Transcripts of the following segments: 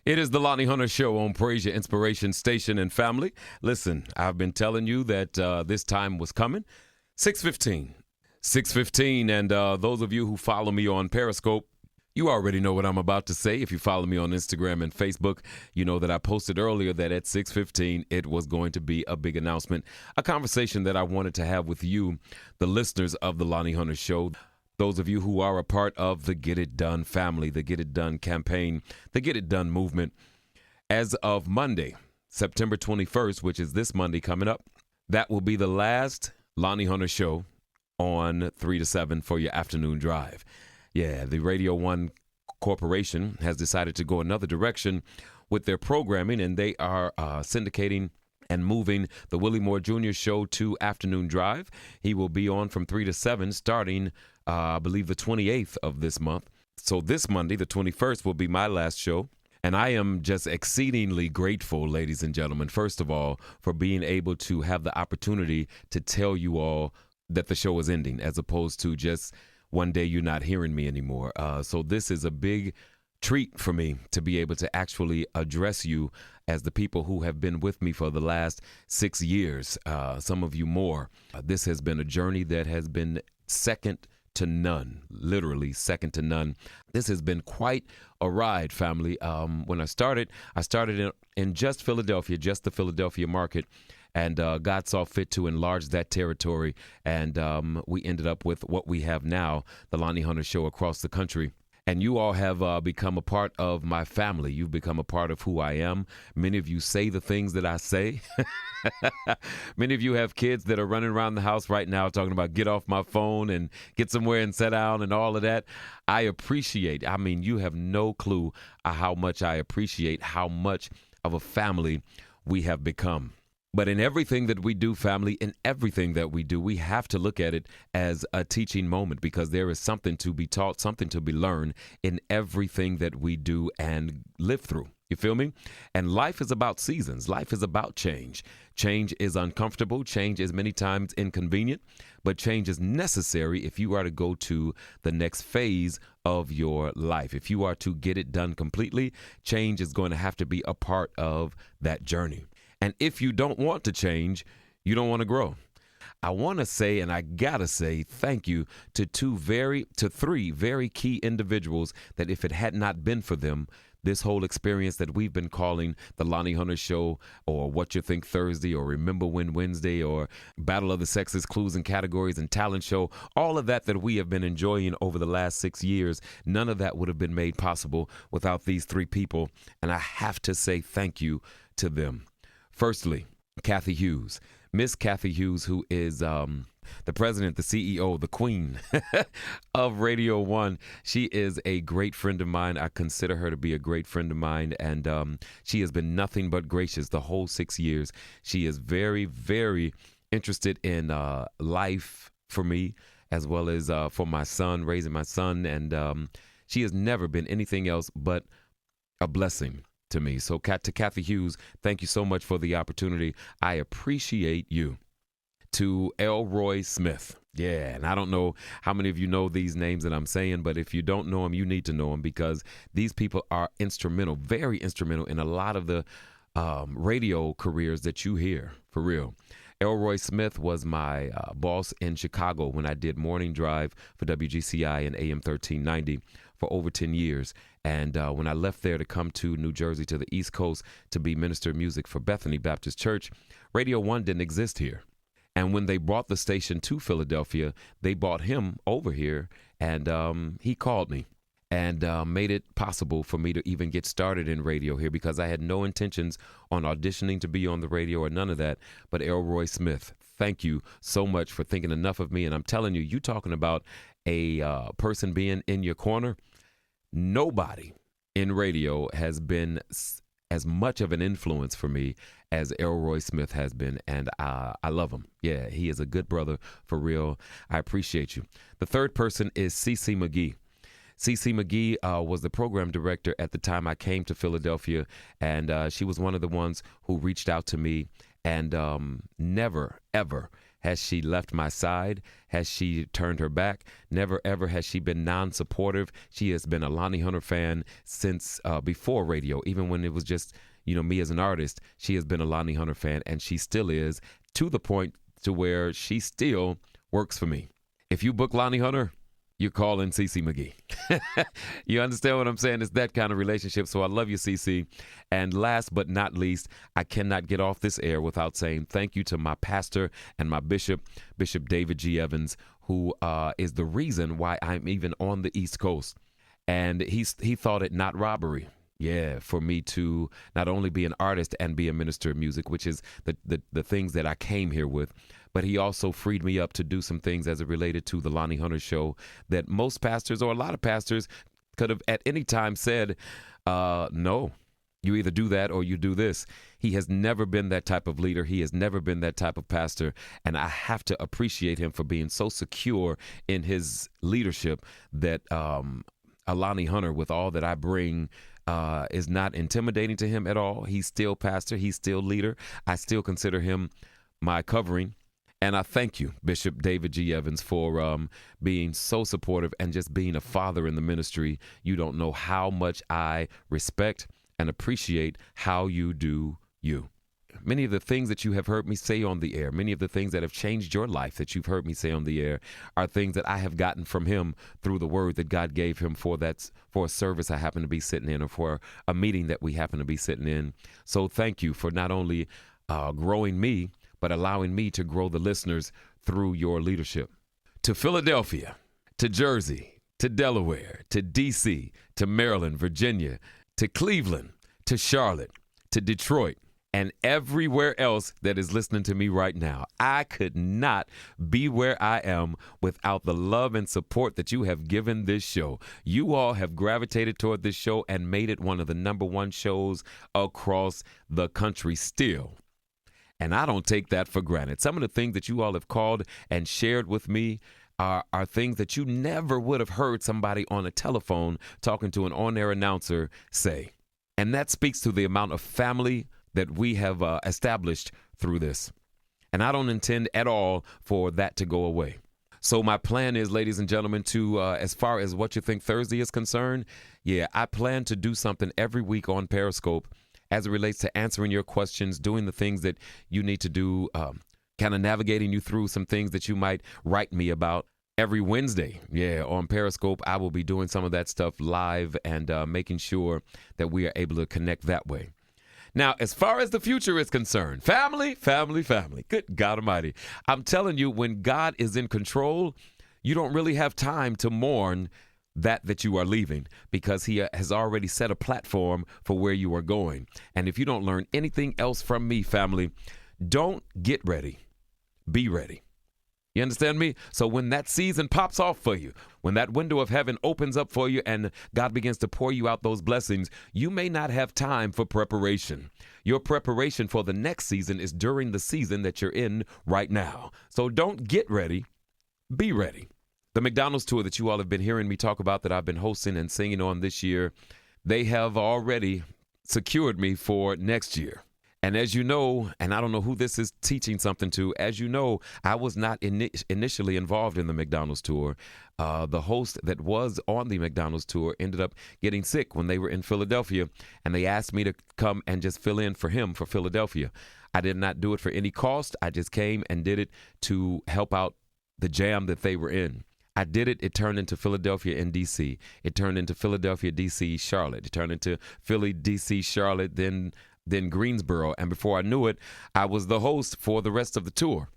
It is the Lonnie Hunter Show on Praise Your Inspiration Station and Family. Listen, I've been telling you that this time was coming. 6:15. 6:15, and those of you who follow me on Periscope, you already know what I'm about to say. If you follow me on Instagram and Facebook, you know that I posted earlier that at 6:15 it was going to be a big announcement, a conversation that I wanted to have with you, the listeners of the Lonnie Hunter Show. Those of you who are a part of the Get It Done family, the Get It Done campaign, the Get It Done movement. As of Monday, September 21st, which is this Monday coming up, that will be the last Lonnie Hunter Show on 3 to 7 for your afternoon drive. Yeah, the Radio 1 Corporation has decided to go another direction with their programming, and they are syndicating and moving the Willie Moore Jr. Show to afternoon drive. He will be on from 3 to 7 starting, I believe, the 28th of this month. So this Monday, the 21st, will be my last show. And I am just exceedingly grateful, ladies and gentlemen, first of all, for being able to have the opportunity to tell you all that the show is ending, as opposed to just one day you're not hearing me anymore. So this is a big treat for me to be able to actually address you as the people who have been with me for the last 6 years, some of you more. This has been a journey that has been second to none, literally second to none. This has been quite a ride, family. When I started in just Philadelphia, just the Philadelphia market, and God saw fit to enlarge that territory, and we ended up with what we have now, the Lonnie Hunter Show across the country. And you all have become a part of my family. You've become a part of who I am. Many of you say the things that I say. Many of you have kids that are running around the house right now talking about get off my phone and get somewhere and sit down and all of that. I appreciate, you have no clue how much I appreciate how much of a family we have become. But in everything that we do, family, in everything that we do, we have to look at it as a teaching moment, because there is something to be taught, something to be learned in everything that we do and live through. You feel me? And life is about seasons. Life is about change. Change is uncomfortable. Change is many times inconvenient, but change is necessary if you are to go to the next phase of your life. If you are to get it done completely, change is going to have to be a part of that journey. And if you don't want to change, you don't want to grow. I want to say, and I got to say, thank you to three very key individuals that if it had not been for them, this whole experience that we've been calling the Lonnie Hunter Show, or What You Think Thursday, or Remember When Wednesday, or Battle of the Sexes, Clues and Categories, and Talent Show, all of that we have been enjoying over the last 6 years, none of that would have been made possible without these three people. And I have to say thank you to them. Firstly, Kathy Hughes, Miss Kathy Hughes, who is the president, the CEO, the queen of Radio 1. She is a great friend of mine. I consider her to be a great friend of mine, and she has been nothing but gracious the whole 6 years. She is very, very interested in life for me, as well as for my son, raising my son, and she has never been anything else but a blessing to me. So to Kathy Hughes, thank you so much for the opportunity. I appreciate you. To Elroy Smith. Yeah, and I don't know how many of you know these names that I'm saying, but if you don't know them, you need to know them, because these people are instrumental, very instrumental in a lot of the radio careers that you hear, for real. Elroy Smith was my boss in Chicago when I did morning drive for WGCI and AM 1390 for over 10 years. And when I left there to come to New Jersey, to the East Coast, to be minister of music for Bethany Baptist Church, Radio 1 didn't exist here. And when they brought the station to Philadelphia, they brought him over here, and he called me and made it possible for me to even get started in radio here, because I had no intentions on auditioning to be on the radio or none of that. But Elroy Smith, thank you so much for thinking enough of me. And I'm telling you, you talking about a person being in your corner, nobody in radio has been as much of an influence for me as Elroy Smith has been, and I love him. Yeah, he is a good brother, for real. I appreciate you. The third person is CeCe McGee. CeCe McGee was the program director at the time I came to Philadelphia, and she was one of the ones who reached out to me and never, ever has she left my side. Has she turned her back. Never, ever has she been non-supportive. She has been a Lonnie Hunter fan since before radio, even when it was just, me as an artist. She has been a Lonnie Hunter fan, and she still is, to the point to where she still works for me. If you book Lonnie Hunter, you're calling CeCe McGee. You understand what I'm saying? It's that kind of relationship. So I love you, CeCe. And last but not least, I cannot get off this air without saying thank you to my pastor and my bishop, Bishop David G. Evans, who is the reason why I'm even on the East Coast. And he thought it not robbery. Yeah, for me to not only be an artist and be a minister of music, which is the things that I came here with, but he also freed me up to do some things as it related to the Lonnie Hunter show that most pastors, or a lot of pastors, could have at any time said, no, you either do that or you do this. He has never been that type of leader. He has never been that type of pastor. And I have to appreciate him for being so secure in his leadership that Lonnie Hunter, with all that I bring, is not intimidating to him at all. He's still pastor. He's still leader. I still consider him my covering. And I thank you, Bishop David G. Evans, for being so supportive and just being a father in the ministry. You don't know how much I respect and appreciate how you do you. Many of the things that you have heard me say on the air, many of the things that have changed your life that you've heard me say on the air, are things that I have gotten from him through the word that God gave him for a service I happen to be sitting in, or for a meeting that we happen to be sitting in. So thank you for not only growing me, but allowing me to grow the listeners through your leadership. To Philadelphia, to Jersey, to Delaware, to D.C., to Maryland, Virginia, to Cleveland, to Charlotte, to Detroit, and everywhere else that is listening to me right now. I could not be where I am without the love and support that you have given this show. You all have gravitated toward this show and made it one of the #1 shows across the country still. And I don't take that for granted. Some of the things that you all have called and shared with me are things that you never would have heard somebody on a telephone talking to an on-air announcer say. And that speaks to the amount of family that we have established through this. And I don't intend at all for that to go away. So my plan is, ladies and gentlemen, to as far as What You Think Thursday is concerned, I plan to do something every week on Periscope as it relates to answering your questions, doing the things that you need to do, kind of navigating you through some things that you might write me about. Every Wednesday, on Periscope, I will be doing some of that stuff live and making sure that we are able to connect that way. Now, as far as the future is concerned, family, good God Almighty. I'm telling you, when God is in control, you don't really have time to mourn that you are leaving, because he has already set a platform for where you are going. And if you don't learn anything else from me, family, don't get ready, be ready. You understand me? So when that season pops off for you, when that window of heaven opens up for you and God begins to pour you out those blessings, you may not have time for preparation. Your preparation for the next season is during the season that you're in right now. So don't get ready, be ready. The McDonald's tour that you all have been hearing me talk about, that I've been hosting and singing on this year, they have already secured me for next year. And as you know, and I don't know who this is teaching something to, as you know, I was not initially involved in the McDonald's tour. The host that was on the McDonald's tour ended up getting sick when they were in Philadelphia, and they asked me to come and just fill in for him for Philadelphia. I did not do it for any cost. I just came and did it to help out the jam that they were in. I did it. It turned into Philadelphia and D.C. It turned into Philadelphia, D.C., Charlotte. It turned into Philly, D.C., Charlotte, then Greensboro. And before I knew it, I was the host for the rest of the tour.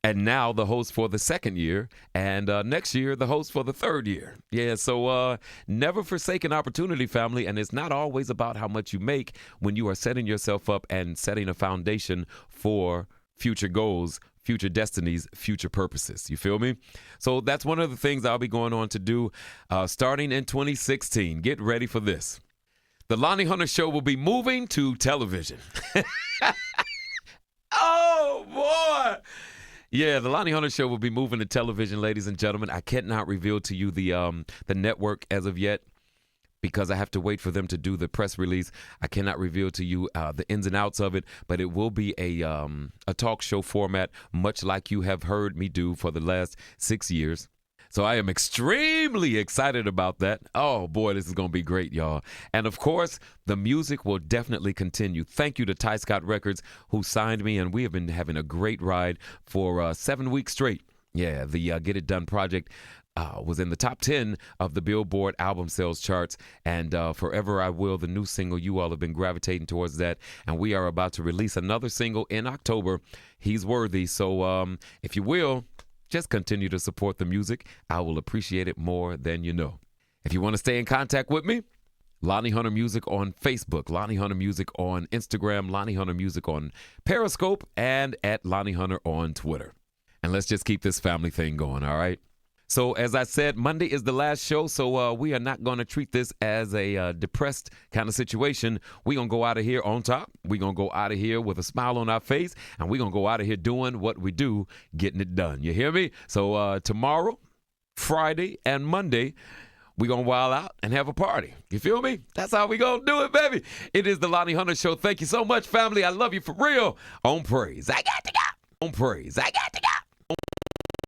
And now the host for the second year. And next year, the host for the third year. So never forsake an opportunity, family. And it's not always about how much you make when you are setting yourself up and setting a foundation for future goals, future destinies, future purposes. You feel me? So that's one of the things I'll be going on to do starting in 2016. Get ready for this. The Lonnie Hunter Show will be moving to television. Oh, boy. Yeah, the Lonnie Hunter Show will be moving to television, ladies and gentlemen. I cannot reveal to you the network as of yet, because I have to wait for them to do the press release. I cannot reveal to you the ins and outs of it, but it will be a talk show format, much like you have heard me do for the last 6 years. So I am extremely excited about that. Oh, boy, this is going to be great, y'all. And, of course, the music will definitely continue. Thank you to Ty Scott Records, who signed me, and we have been having a great ride for 7 weeks straight. Yeah, the Get It Done project was in the top 10 of the Billboard album sales charts, and Forever I Will, the new single, you all have been gravitating towards that, and we are about to release another single in October, He's Worthy. So if you will, just continue to support the music. I will appreciate it more than you know. If you want to stay in contact with me, Lonnie Hunter Music on Facebook, Lonnie Hunter Music on Instagram, Lonnie Hunter Music on Periscope, and at Lonnie Hunter on Twitter. And let's just keep this family thing going, all right? So as I said, Monday is the last show, so we are not going to treat this as a depressed kind of situation. We're going to go out of here on top. We're going to go out of here with a smile on our face, and we're going to go out of here doing what we do, getting it done. You hear me? So tomorrow, Friday, and Monday, we're going to wild out and have a party. You feel me? That's how we going to do it, baby. It is the Lonnie Hunter Show. Thank you so much, family. I love you for real. On praise. I got to go. On praise. I got to go.